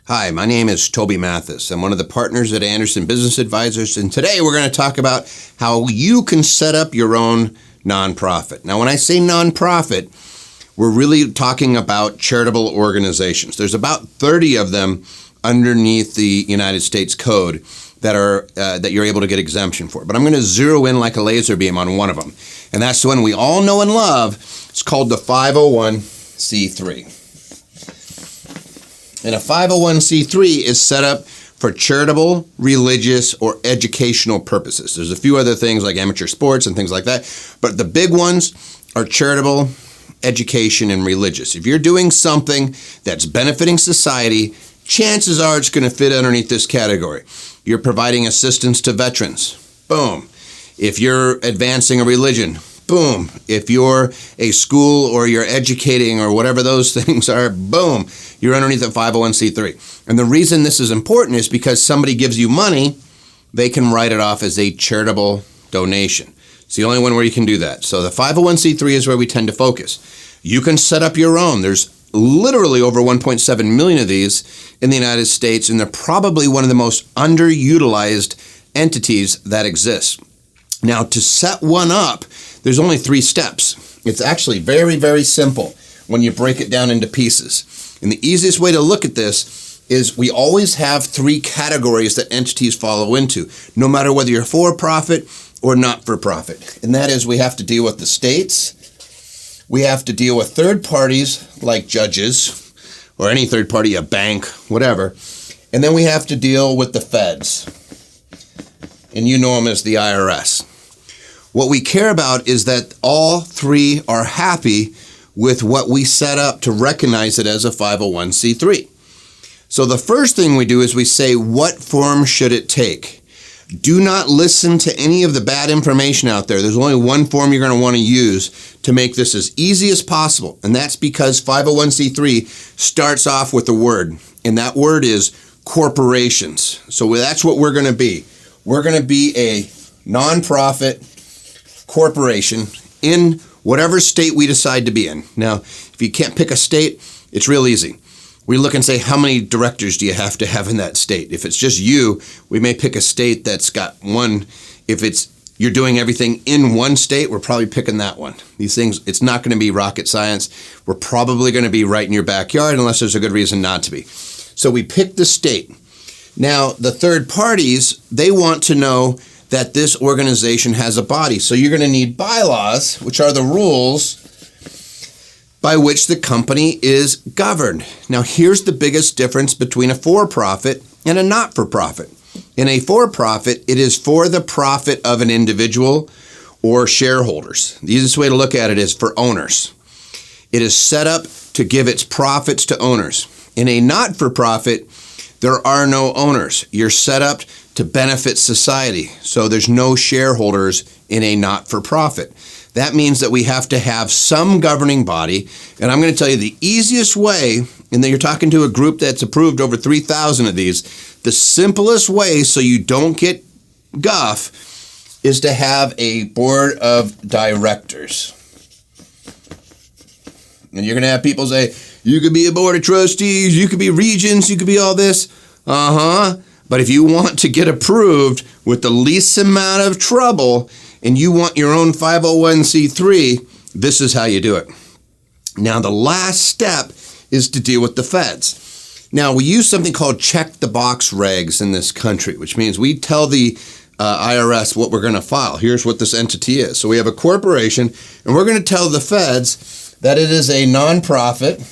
Hi, my name is Toby Mathis. I'm one of the partners at Anderson Business Advisors, and today we're going to talk about how you can set up your own nonprofit. Now, when I say nonprofit, we're really talking about charitable organizations. There's about 30 of them underneath the United States Code that you're able to get exemption for. But I'm going to zero in like a laser beam on one of them, and that's the one we all know and love. It's called the 501c3. And a 501c3 is set up for charitable, religious, or educational purposes. There's a few other things like amateur sports and things like that, but the big ones are charitable, education, and religious. If you're doing something that's benefiting society, chances are it's going to fit underneath this category. You're providing assistance to veterans. Boom. If you're advancing a religion, boom. If you're a school or you're educating or whatever those things are, boom, you're underneath a 501c3. And the reason this is important is because somebody gives you money, they can write it off as a charitable donation. It's the only one where you can do that. So the 501c3 is where we tend to focus. You can set up your own. There's literally over 1.7 million of these in the United States, and they're probably one of the most underutilized entities that exist. Now, to set one up, there's only 3 steps. It's actually very, very simple when you break it down into pieces. And the easiest way to look at this is we always have 3 categories that entities follow into, no matter whether you're for-profit or not-for-profit. And that is we have to deal with the states, we have to deal with third parties like judges or any third party, a bank, whatever, and then we have to deal with the feds. And you know them as the IRS. What we care about is that all 3 are happy with what we set up to recognize it as a 501c3. So the first thing we do is we say, what form should it take? Do not listen to any of the bad information out there. There's only one form you're going to want to use to make this as easy as possible. And that's because 501c3 starts off with a word, and that word is corporations. So that's what we're going to be. We're going to be a nonprofit corporation in whatever state we decide to be in. Now, if you can't pick a state, it's real easy. We look and say, how many directors do you have to have in that state? If it's just you, we may pick a state that's got one. If you're doing everything in one state, we're probably picking that one. These things, it's not going to be rocket science. We're probably going to be right in your backyard unless there's a good reason not to be. So we pick the state. Now, the third parties, they want to know that this organization has a body. So you're going to need bylaws, which are the rules by which the company is governed. Now, here's the biggest difference between a for-profit and a not-for-profit. In a for-profit, it is for the profit of an individual or shareholders. The easiest way to look at it is for owners. It is set up to give its profits to owners. In a not-for-profit, there are no owners. You're set up to benefit society. So there's no shareholders in a not-for-profit. That means that we have to have some governing body. And I'm going to tell you the easiest way, and then you're talking to a group that's approved over 3,000 of these, the simplest way so you don't get guff is to have a board of directors. And you're going to have people say, you could be a board of trustees, you could be regents, you could be all this. But if you want to get approved with the least amount of trouble and you want your own 501c3, this is how you do it. Now, the last step is to deal with the feds. Now, we use something called check-the-box regs in this country, which means we tell the IRS what we're going to file. Here's what this entity is. So we have a corporation, and we're going to tell the feds that it is a nonprofit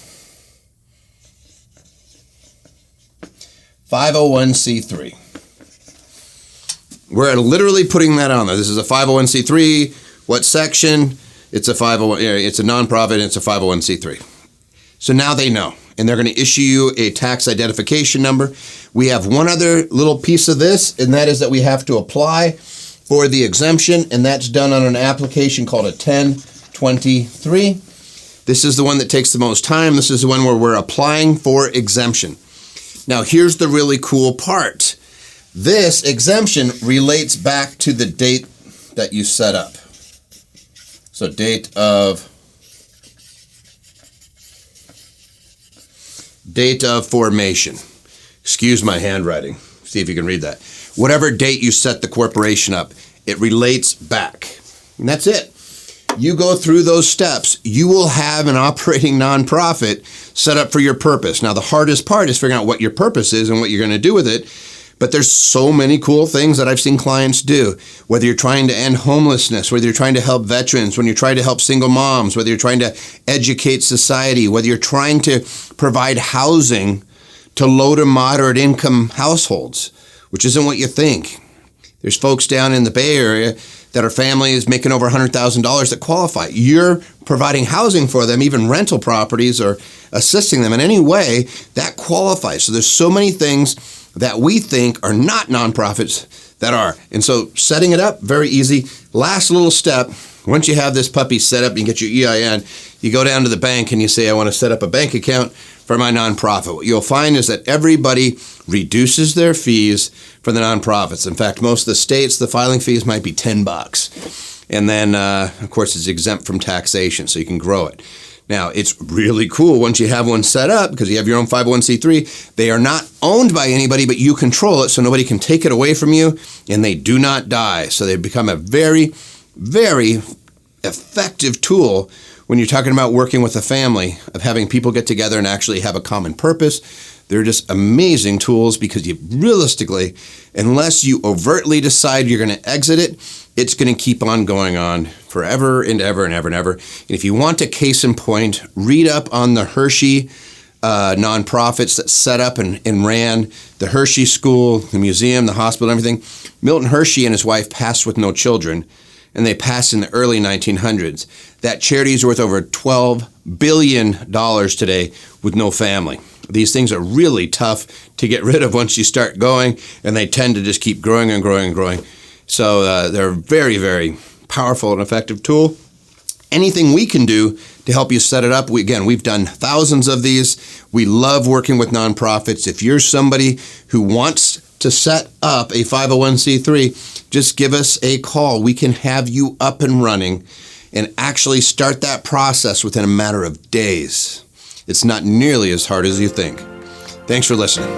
501c3. We're literally putting that on there. This is a 501c3. What section? It's a 501. It's a nonprofit. It's a 501c3. So now they know, and they're going to issue you a tax identification number. We have one other little piece of this, and that is that we have to apply for the exemption, and that's done on an application called a 1023. This is the one that takes the most time. This is the one where we're applying for exemption. Now, here's the really cool part. This exemption relates back to the date that you set up. So date of formation. Excuse my handwriting. See if you can read that. Whatever date you set the corporation up, it relates back. And that's it. You go through those steps, you will have an operating nonprofit set up for your purpose. Now, the hardest part is figuring out what your purpose is and what you're going to do with it. But there's so many cool things that I've seen clients do, whether you're trying to end homelessness, whether you're trying to help veterans, when you're trying to help single moms, whether you're trying to educate society, whether you're trying to provide housing to low to moderate income households, which isn't what you think. There's folks down in the Bay Area that are families making over $100,000 that qualify. You're providing housing for them, even rental properties, or assisting them in any way that qualifies. So there's so many things that we think are not nonprofits that are. And so setting it up, very easy. Last little step, once you have this puppy set up, you get your EIN, you go down to the bank and you say, I want to set up a bank account for my nonprofit. What you'll find is that everybody reduces their fees for the nonprofits. In fact, most of the states, the filing fees might be $10. And then, of course, it's exempt from taxation, so you can grow it. Now, it's really cool once you have one set up because you have your own 501c3. They are not owned by anybody, but you control it, so nobody can take it away from you, and they do not die. So they become a very, very effective tool when you're talking about working with a family, of having people get together and actually have a common purpose. They're just amazing tools because you realistically, unless you overtly decide you're going to exit it, it's going to keep on going on forever and ever and ever and ever. And if you want a case in point, read up on the Hershey nonprofits that set up and ran the Hershey School, the museum, the hospital, everything. Milton Hershey and his wife passed with no children, and they passed in the early 1900s. That charity is worth over $12 billion today with no family. These things are really tough to get rid of once you start going, and they tend to just keep growing and growing and growing. So they're a very, very powerful and effective tool. Anything we can do to help you set it up, we've done thousands of these. We love working with nonprofits. If you're somebody who wants to set up a 501c3, just give us a call. We can have you up and running and actually start that process within a matter of days. It's not nearly as hard as you think. Thanks for listening.